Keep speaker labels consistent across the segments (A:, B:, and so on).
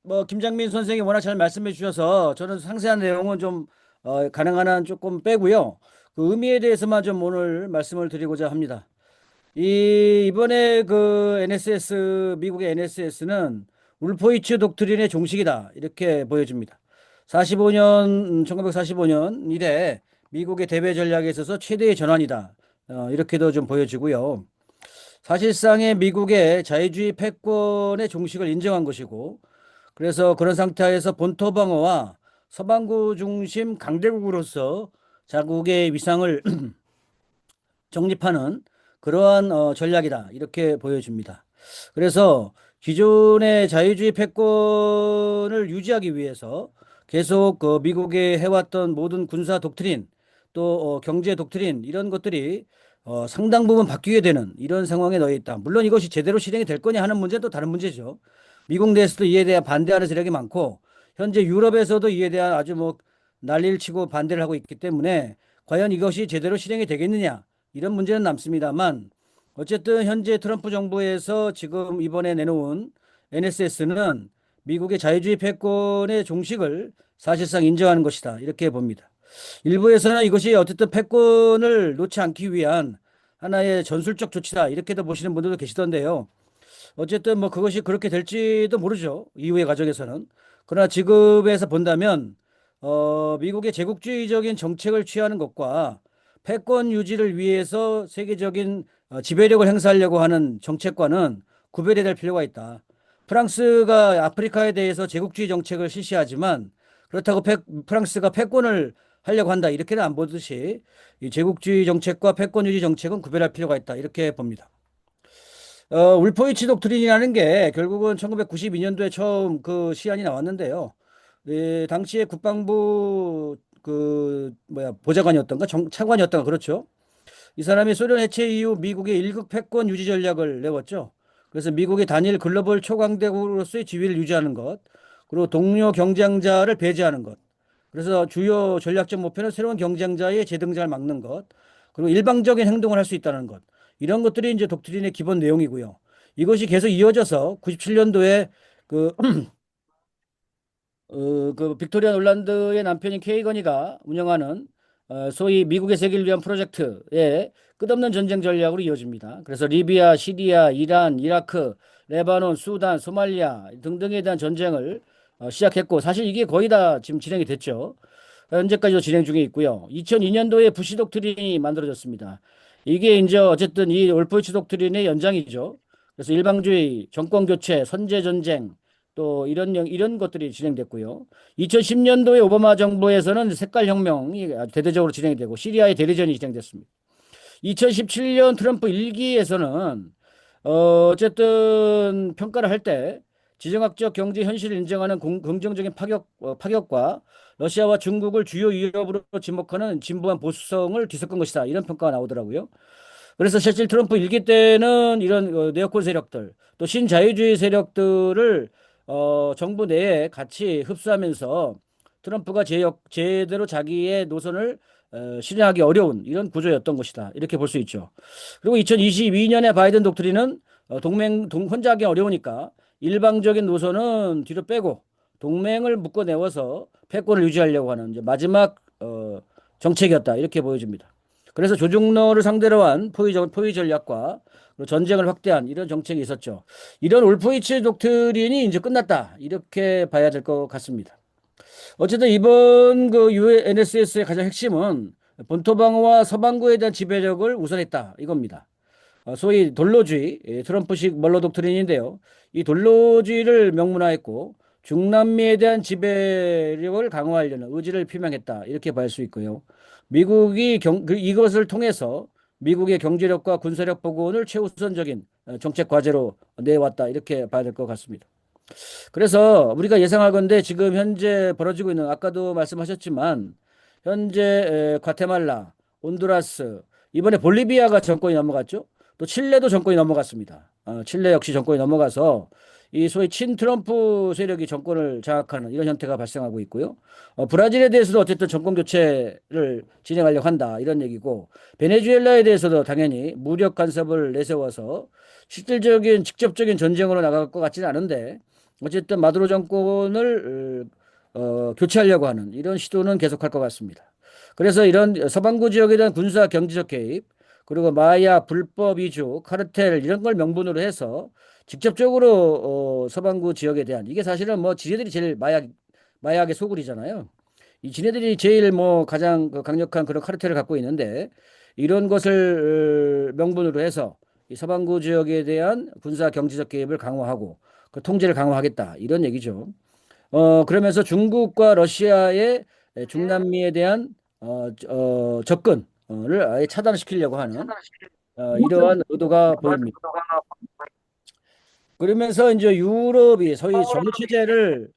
A: 뭐 김장민 선생이 워낙 잘 말씀해 주셔서 저는 상세한 내용은 좀 가능한 한 조금 빼고요. 그 의미에 대해서만 좀 오늘 말씀을 드리고자 합니다. 이번에 그 NSS 미국의 NSS는 울포이츠 독트린의 종식이다 이렇게 보여집니다. 1945년 이래 미국의 대외 전략에 있어서 최대의 전환이다. 이렇게도 좀 보여지고요. 사실상의 미국의 자유주의 패권의 종식을 인정한 것이고, 그래서 그런 상태에서 본토 방어와 서방구 중심 강대국으로서 자국의 위상을 정립하는 그러한 전략이다. 이렇게 보여집니다. 그래서 기존의 자유주의 패권을 유지하기 위해서 계속 그 미국이 해왔던 모든 군사 독트린 또 경제 독트린 이런 것들이 상당 부분 바뀌게 되는 이런 상황에 놓여 있다. 물론 이것이 제대로 실행이 될 거냐 하는 문제는 또 다른 문제죠. 미국 내에서도 이에 대한 반대하는 세력이 많고 현재 유럽에서도 이에 대한 아주 뭐 난리를 치고 반대를 하고 있기 때문에 과연 이것이 제대로 실행이 되겠느냐 이런 문제는 남습니다만 어쨌든 현재 트럼프 정부에서 지금 이번에 내놓은 NSS는 미국의 자유주의 패권의 종식을 사실상 인정하는 것이다 이렇게 봅니다. 일부에서는 이것이 어쨌든 패권을 놓지 않기 위한 하나의 전술적 조치다 이렇게도 보시는 분들도 계시던데요. 어쨌든 뭐 그것이 그렇게 될지도 모르죠. 이후의 과정에서는. 그러나 지금에서 본다면 미국의 제국주의적인 정책을 취하는 것과 패권 유지를 위해서 세계적인 지배력을 행사하려고 하는 정책과는 구별해야 될 필요가 있다. 프랑스가 아프리카에 대해서 제국주의 정책을 실시하지만 그렇다고 프랑스가 패권을 하려고 한다. 이렇게는 안 보듯이 이 제국주의 정책과 패권 유지 정책은 구별할 필요가 있다. 이렇게 봅니다. 울포이치 독트린이라는 게 결국은 1992년도에 처음 그 시안이 나왔는데요. 당시에 국방부 그 뭐야 보좌관이었던가 차관이었던가 그렇죠. 이 사람이 소련 해체 이후 미국의 일극 패권 유지 전략을 내웠죠. 그래서 미국의 단일 글로벌 초강대국으로서의 지위를 유지하는 것, 그리고 동료 경쟁자를 배제하는 것. 그래서 주요 전략적 목표는 새로운 경쟁자의 재등장을 막는 것, 그리고 일방적인 행동을 할 수 있다는 것. 이런 것들이 이제 독트린의 기본 내용이고요. 이것이 계속 이어져서 97년도에 그, 그 빅토리아 놀란드의 남편인 케이건이가 운영하는 소위 미국의 세계를 위한 프로젝트의 끝없는 전쟁 전략으로 이어집니다. 그래서 리비아, 시리아, 이란, 이라크, 레바논, 수단, 소말리아 등등에 대한 전쟁을 시작했고 사실 이게 거의 다 지금 진행이 됐죠. 현재까지도 진행 중에 있고요. 2002년도에 부시 독트린이 만들어졌습니다. 이게 이제 어쨌든 이 올포이츠 독트린의 연장이죠. 그래서 일방주의, 정권 교체, 선제 전쟁 또 이런 것들이 진행됐고요. 2010년도에 오바마 정부에서는 색깔 혁명이 아주 대대적으로 진행이 되고 시리아의 대리전이 진행됐습니다. 2017년 트럼프 1기에서는 어쨌든 평가를 할 때 지정학적 경제 현실을 인정하는 긍정적인 파격과 러시아와 중국을 주요 위협으로 지목하는 진보한 보수성을 뒤섞은 것이다. 이런 평가가 나오더라고요. 그래서 실질 트럼프 1기 때는 이런 네오콘 세력들 또 신자유주의 세력들을 정부 내에 같이 흡수하면서 트럼프가 제대로 자기의 노선을 실행하기 어려운 이런 구조였던 것이다. 이렇게 볼 수 있죠. 그리고 2022년에 바이든 독트린은 혼자 하기 어려우니까 일방적인 노선은 뒤로 빼고 동맹을 묶어내어서 패권을 유지하려고 하는 이제 마지막 정책이었다. 이렇게 보여집니다. 그래서 조중러를 상대로 한 포위 전략과 전쟁을 확대한 이런 정책이 있었죠. 이런 올포이츠 독트린이 이제 끝났다. 이렇게 봐야 될 것 같습니다. 어쨌든 이번 그 NSS의 가장 핵심은 본토 방어와 서방구에 대한 지배력을 우선했다. 이겁니다. 소위 돌로주의, 트럼프식 멀로 독트린인데요. 이 돌로주의를 명문화했고 중남미에 대한 지배력을 강화하려는 의지를 표명했다. 이렇게 볼 수 있고요. 미국이 이것을 통해서 미국의 경제력과 군사력 보건을 최우선적인 정책 과제로 내왔다. 이렇게 봐야 될 것 같습니다. 그래서 우리가 예상하건대 지금 현재 벌어지고 있는 아까도 말씀하셨지만 현재 과테말라, 온두라스, 이번에 볼리비아가 정권이 넘어갔죠. 또 칠레도 정권이 넘어갔습니다. 칠레 역시 정권이 넘어가서 이 소위 친트럼프 세력이 정권을 장악하는 이런 형태가 발생하고 있고요. 브라질에 대해서도 어쨌든 정권 교체를 진행하려고 한다 이런 얘기고 베네수엘라에 대해서도 당연히 무력 간섭을 내세워서 실질적인 직접적인 전쟁으로 나갈 것 같지는 않은데 어쨌든 마두로 정권을 교체하려고 하는 이런 시도는 계속할 것 같습니다. 그래서 이런 서반구 지역에 대한 군사 경제적 개입, 그리고 마야 불법 이주, 카르텔 이런 걸 명분으로 해서 직접적으로 서반구 지역에 대한, 이게 사실은 뭐 지네들이 제일 마약의 소굴이잖아요. 이 지네들이 제일 뭐 가장 그 강력한 그런 카르텔을 갖고 있는데, 이런 것을 명분으로 해서 이 서반구 지역에 대한 군사 경제적 개입을 강화하고 그 통제를 강화하겠다 이런 얘기죠. 그러면서 중국과 러시아의 중남미에 대한 접근을 아예 차단시키려고 하는 이러한 의도가 보입니다. 그러면서 이제 유럽이 소위 전후 체제를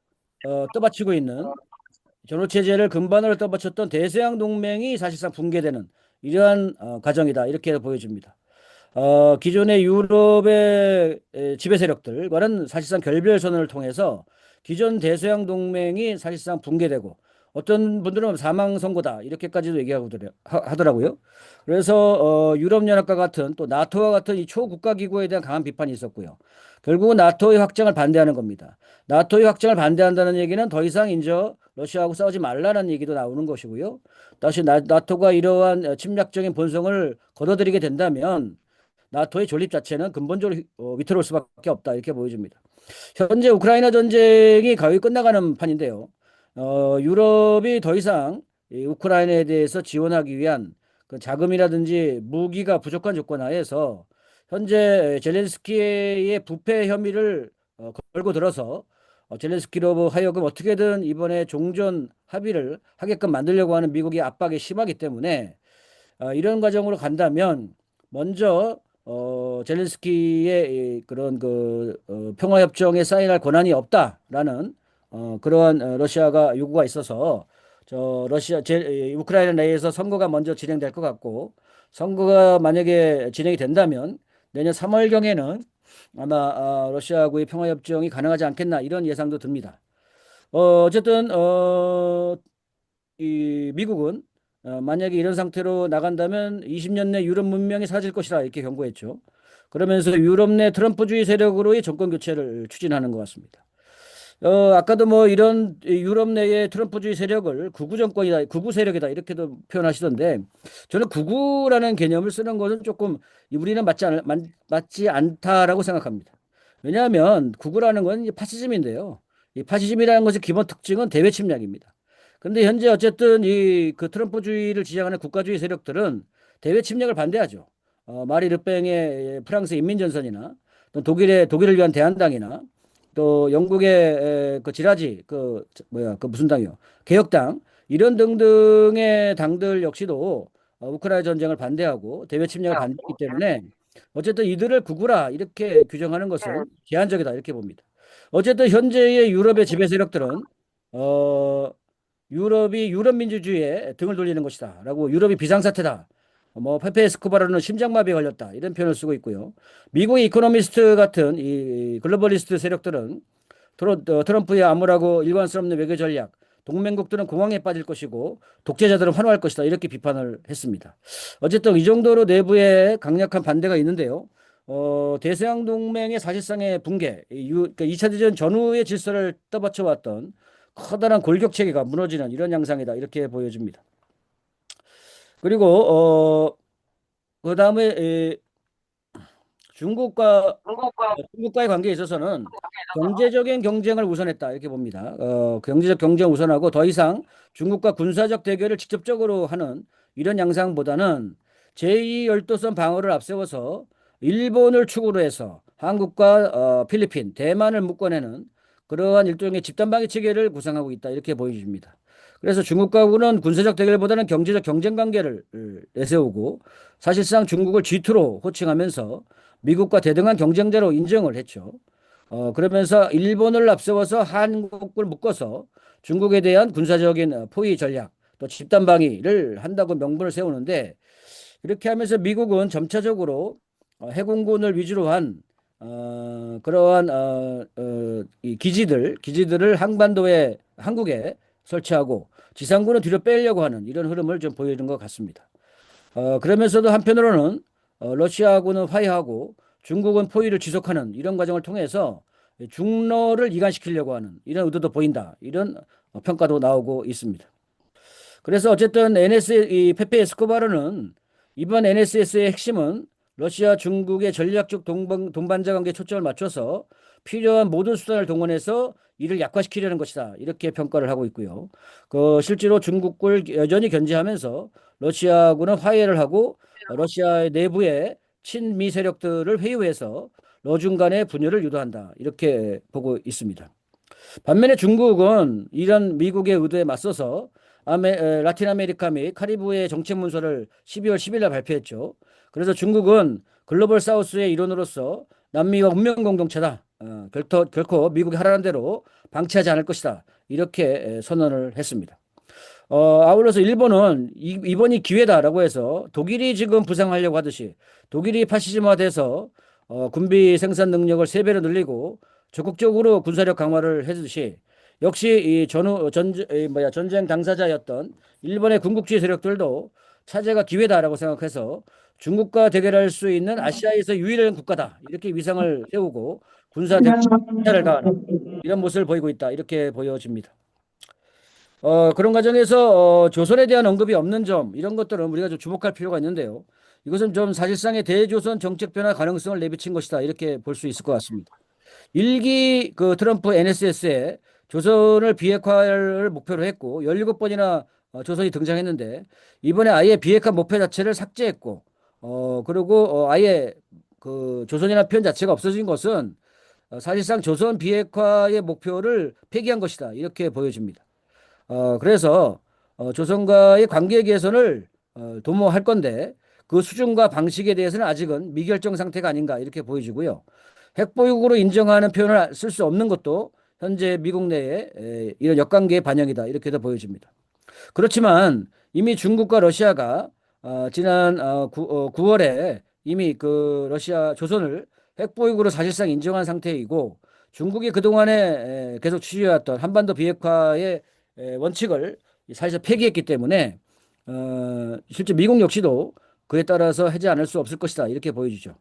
A: 떠받치고 있는, 전후 체제를 근반으로 떠받쳤던 대서양 동맹이 사실상 붕괴되는 이러한 과정이다 이렇게 보여집니다. 기존의 유럽의 지배 세력들과는 사실상 결별선언을 통해서 기존 대서양 동맹이 사실상 붕괴되고, 어떤 분들은 사망 선고다 이렇게까지도 얘기하고 하더라고요. 그래서 유럽연합과 같은 또 나토와 같은 이 초국가 기구에 대한 강한 비판이 있었고요. 결국은 나토의 확장을 반대하는 겁니다. 나토의 확장을 반대한다는 얘기는 더 이상 이제 러시아하고 싸우지 말라는 얘기도 나오는 것이고요. 다시 나토가 이러한 침략적인 본성을 거둬들이게 된다면 나토의 존립 자체는 근본적으로 위태로울 수밖에 없다 이렇게 보여집니다. 현재 우크라이나 전쟁이 거의 끝나가는 판인데요. 유럽이 더 이상 이 우크라이나에 대해서 지원하기 위한 그 자금이라든지 무기가 부족한 조건 하에서 현재 젤렌스키의 부패 혐의를 걸고 들어서 젤렌스키로 하여금 어떻게든 이번에 종전 합의를 하게끔 만들려고 하는 미국의 압박이 심하기 때문에 이런 과정으로 간다면 먼저 젤렌스키의 그런 그 평화협정에 사인할 권한이 없다라는 그러한 러시아가 요구가 있어서 우크라이나 내에서 선거가 먼저 진행될 것 같고, 선거가 만약에 진행이 된다면 내년 3월경에는 아마 러시아하고의 평화협정이 가능하지 않겠나 이런 예상도 듭니다. 어쨌든 이 미국은 만약에 이런 상태로 나간다면 20년 내 유럽 문명이 사라질 것이라 이렇게 경고했죠. 그러면서 유럽 내 트럼프주의 세력으로의 정권 교체를 추진하는 것 같습니다. 아까도 뭐 이런 유럽 내의 트럼프주의 세력을 극우 정권이다, 극우 세력이다 이렇게도 표현하시던데, 저는 극우라는 개념을 쓰는 것은 조금 우리는 맞지 않다라고 생각합니다. 왜냐하면 극우라는 건 파시즘인데요. 이 파시즘이라는 것의 기본 특징은 대외 침략입니다. 근데 현재 어쨌든 이 그 트럼프주의를 지향하는 국가주의 세력들은 대외 침략을 반대하죠. 마리 르팽의 프랑스 인민전선이나 또 독일을 위한 대한당이나 또 영국의 그 지라지 그 무슨 당이요? 개혁당 이런 등등의 당들 역시도 우크라이나 전쟁을 반대하고 대외 침략을 반대하기 때문에 어쨌든 이들을 극우라 이렇게 규정하는 것은 제한적이다 이렇게 봅니다. 어쨌든 현재의 유럽의 지배 세력들은 어 유럽이 유럽 민주주의에 등을 돌리는 것이다라고, 유럽이 비상사태다, 뭐 페페 에스코바르는 심장마비에 걸렸다 이런 표현을 쓰고 있고요. 미국의 이코노미스트 같은 이 글로벌리스트 세력들은 트럼프의 암울하고 일관스럽는 외교 전략, 동맹국들은 공황에 빠질 것이고 독재자들은 환호할 것이다 이렇게 비판을 했습니다. 어쨌든 이 정도로 내부에 강력한 반대가 있는데요. 대서양 동맹의 사실상의 붕괴, 그러니까 2차 대전 전후의 질서를 떠받쳐 왔던 커다란 골격 체계가 무너지는 이런 양상이다 이렇게 보여집니다. 그리고 그다음에 중국과 중국과의 관계에 있어서는 경제적인 경쟁을 우선했다 이렇게 봅니다. 경제적 경쟁을 우선하고 더 이상 중국과 군사적 대결을 직접적으로 하는 이런 양상보다는 제2 열도선 방어를 앞세워서 일본을 축으로 해서 한국과 필리핀, 대만을 묶어내는 그러한 일종의 집단방위 체계를 구상하고 있다 이렇게 보여집니다. 그래서 중국과는 군사적 대결보다는 경제적 경쟁 관계를 내세우고 사실상 중국을 G2로 호칭하면서 미국과 대등한 경쟁자로 인정을 했죠. 그러면서 일본을 앞세워서 한국을 묶어서 중국에 대한 군사적인 포위 전략, 또 집단 방위를 한다고 명분을 세우는데, 이렇게 하면서 미국은 점차적으로 해군군을 위주로 한 그러한 이 기지들을 한국에 설치하고 지상군을 뒤로 빼려고 하는 이런 흐름을 좀 보여준 것 같습니다. 그러면서도 한편으로는 러시아하고는 화해하고 중국은 포위를 지속하는 이런 과정을 통해서 중러를 이간시키려고 하는 이런 의도도 보인다. 이런 평가도 나오고 있습니다. 그래서 어쨌든 이 페페 에스코바르는 이번 NSS의 핵심은 러시아 중국의 전략적 동반자 관계에 초점을 맞춰서 필요한 모든 수단을 동원해서 이를 약화시키려는 것이다. 이렇게 평가를 하고 있고요. 실제로 중국을 여전히 견제하면서 러시아군은 화해를 하고 러시아의 내부의 친미 세력들을 회유해서 러중 간의 분열을 유도한다. 이렇게 보고 있습니다. 반면에 중국은 이런 미국의 의도에 맞서서 라틴 아메리카 및 카리브해 정책 문서를 12월 10일 날 발표했죠. 그래서 중국은 글로벌 사우스의 일원으로서 남미와 운명 공동체다. 결코 미국이 하라는 대로 방치하지 않을 것이다. 이렇게 선언을 했습니다. 아울러서 일본은 이번이 기회다라고 해서 독일이 지금 부상하려고 하듯이 독일이 파시즘화돼서 군비 생산 능력을 3배로 늘리고 적극적으로 군사력 강화를 해주듯이 역시 전쟁 당사자였던 일본의 군국주의 세력들도 차제가 기회다라고 생각해서 중국과 대결할 수 있는 아시아에서 유일한 국가다. 이렇게 위상을 세우고 군사 대결을 가하는 이런 모습을 보이고 있다. 이렇게 보여집니다. 그런 과정에서 조선에 대한 언급이 없는 점 이런 것들은 우리가 좀 주목할 필요가 있는데요. 이것은 좀 사실상의 대조선 정책 변화 가능성을 내비친 것이다. 이렇게 볼 수 있을 것 같습니다. 일기 트럼프 NSS에 조선을 비핵화를 목표로 했고 17번이나 조선이 등장했는데 이번에 아예 비핵화 목표 자체를 삭제했고 그리고 아예 조선이라는 표현 자체가 없어진 것은 사실상 조선 비핵화의 목표를 폐기한 것이다. 이렇게 보여집니다. 그래서 조선과의 관계 개선을 도모할 건데 그 수준과 방식에 대해서는 아직은 미결정 상태가 아닌가 이렇게 보여지고요. 핵보유국으로 인정하는 표현을 쓸 수 없는 것도 현재 미국 내의 이런 역관계의 반영이다 이렇게도 보여집니다. 그렇지만 이미 중국과 러시아가 지난 9월에 이미 러시아 조선을 핵보유국으로 사실상 인정한 상태이고 중국이 그동안에 계속 취해왔던 한반도 비핵화의 원칙을 사실상 폐기했기 때문에 실제 미국 역시도 그에 따라서 하지 않을 수 없을 것이다 이렇게 보여지죠.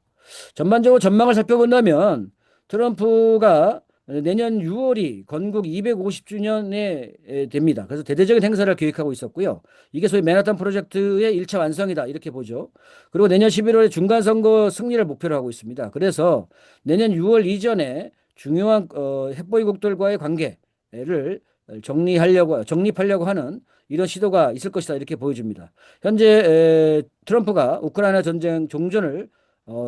A: 전반적으로 전망을 살펴본다면 트럼프가 내년 6월이 건국 250주년에 됩니다. 그래서 대대적인 행사를 계획하고 있었고요. 이게 소위 맨하탄 프로젝트의 1차 완성이다 이렇게 보죠. 그리고 내년 11월에 중간선거 승리를 목표로 하고 있습니다. 그래서 내년 6월 이전에 중요한 핵보유국들과의 관계를 정립하려고 하는 이런 시도가 있을 것이다 이렇게 보여집니다. 현재 트럼프가 우크라이나 전쟁 종전을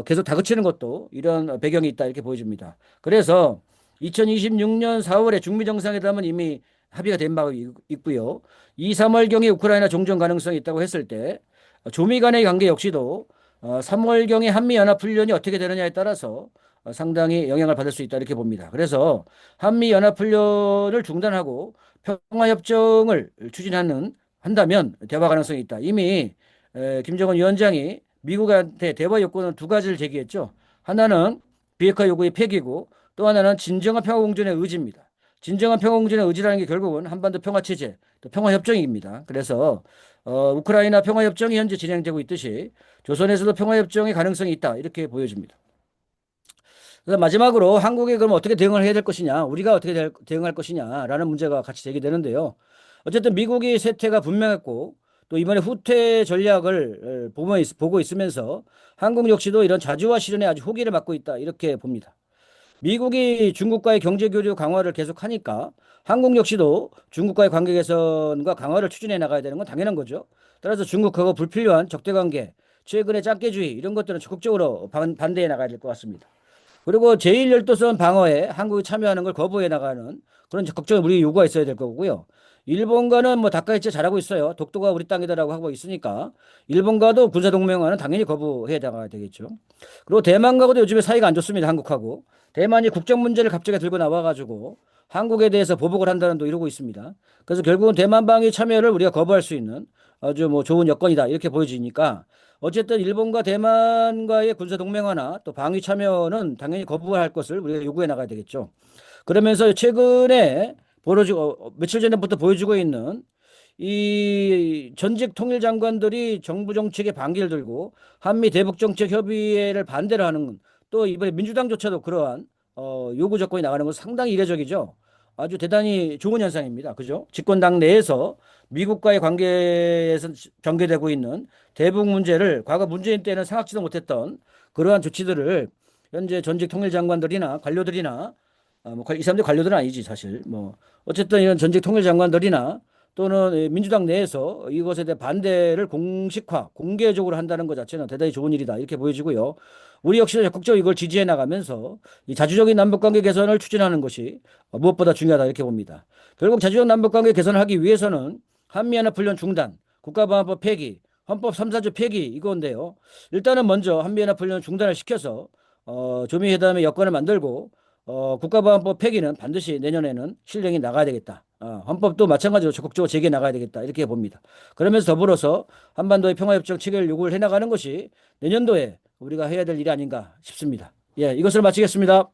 A: 계속 다그치는 것도 이런 배경이 있다 이렇게 보여집니다. 그래서 2026년 4월에 중미 정상회담은 이미 합의가 된 바가 있고요. 2, 3월경에 우크라이나 종전 가능성이 있다고 했을 때 조미 간의 관계 역시도 3월경에 한미연합훈련이 어떻게 되느냐에 따라서 상당히 영향을 받을 수 있다 이렇게 봅니다. 그래서 한미연합훈련을 중단하고 평화협정을 한다면 대화 가능성이 있다. 이미 김정은 위원장이 미국한테 대화 요건은 2가지를 제기했죠. 하나는 비핵화 요구의 폐기고 또 하나는 진정한 평화공존의 의지입니다. 진정한 평화공존의 의지라는 게 결국은 한반도 평화체제, 또 평화협정입니다. 그래서 우크라이나 평화협정이 현재 진행되고 있듯이 조선에서도 평화협정의 가능성이 있다. 이렇게 보여집니다. 그래서 마지막으로 한국이 그럼 어떻게 대응을 해야 될 것이냐, 우리가 어떻게 대응할 것이냐라는 문제가 같이 제기되는데요. 어쨌든 미국이 세태가 분명했고 또 이번에 후퇴 전략을 보고 있으면서 한국 역시도 이런 자주와 실현에 아주 호기를 맞고 있다. 이렇게 봅니다. 미국이 중국과의 경제 교류 강화를 계속하니까 한국 역시도 중국과의 관계 개선과 강화를 추진해 나가야 되는 건 당연한 거죠. 따라서 중국하고 불필요한 적대 관계, 최근의 짱깨주의 이런 것들은 적극적으로 반대해 나가야 될 것 같습니다. 그리고 제1열도선 방어에 한국이 참여하는 걸 거부해 나가는 그런 적극적인 우리 요구가 있어야 될 거고요. 일본과는 뭐 다카이치 잘하고 있어요. 독도가 우리 땅이다라고 하고 있으니까 일본과도 군사동맹과는 당연히 거부해 나가야 되겠죠. 그리고 대만과도 요즘에 사이가 안 좋습니다. 한국하고. 대만이 국적 문제를 갑자기 들고 나와가지고 한국에 대해서 보복을 한다는 도 이러고 있습니다. 그래서 결국은 대만방위 참여를 우리가 거부할 수 있는 아주 뭐 좋은 여건이다 이렇게 보여지니까 어쨌든 일본과 대만과의 군사 동맹화나 또 방위 참여는 당연히 거부할 것을 우리가 요구해 나가야 되겠죠. 그러면서 최근에 벌어지고 며칠 전부터 보여주고 있는 이 전직 통일 장관들이 정부 정책에 반기를 들고 한미 대북 정책 협의회를 반대를 하는 또 이번에 민주당조차도 그러한 요구 조건이 나가는 것은 상당히 이례적이죠. 아주 대단히 좋은 현상입니다. 그죠? 집권당 내에서 미국과의 관계에서 전개되고 있는 대북 문제를 과거 문재인 때는 생각지도 못했던 그러한 조치들을 현재 전직 통일장관들이나 관료들이나 이 사람들 관료들은 아니지 사실 뭐 어쨌든 이런 전직 통일장관들이나 또는 민주당 내에서 이것에 대해 반대를 공식화, 공개적으로 한다는 것 자체는 대단히 좋은 일이다 이렇게 보여지고요. 우리 역시도 적극적으로 이걸 지지해 나가면서 이 자주적인 남북관계 개선을 추진하는 것이 무엇보다 중요하다 이렇게 봅니다. 결국 자주적 남북관계 개선을 하기 위해서는 한미연합훈련 중단, 국가보안법 폐기, 헌법 3, 4조 폐기 이건데요. 일단은 먼저 한미연합훈련 중단을 시켜서 조미회담의 여건을 만들고 국가보안법 폐기는 반드시 내년에는 실행이 나가야 되겠다. 헌법도 마찬가지로 적극적으로 제기해 나가야 되겠다. 이렇게 봅니다. 그러면서 더불어서 한반도의 평화협정 체결 요구를 해나가는 것이 내년도에 우리가 해야 될 일이 아닌가 싶습니다. 예, 이것을 마치겠습니다.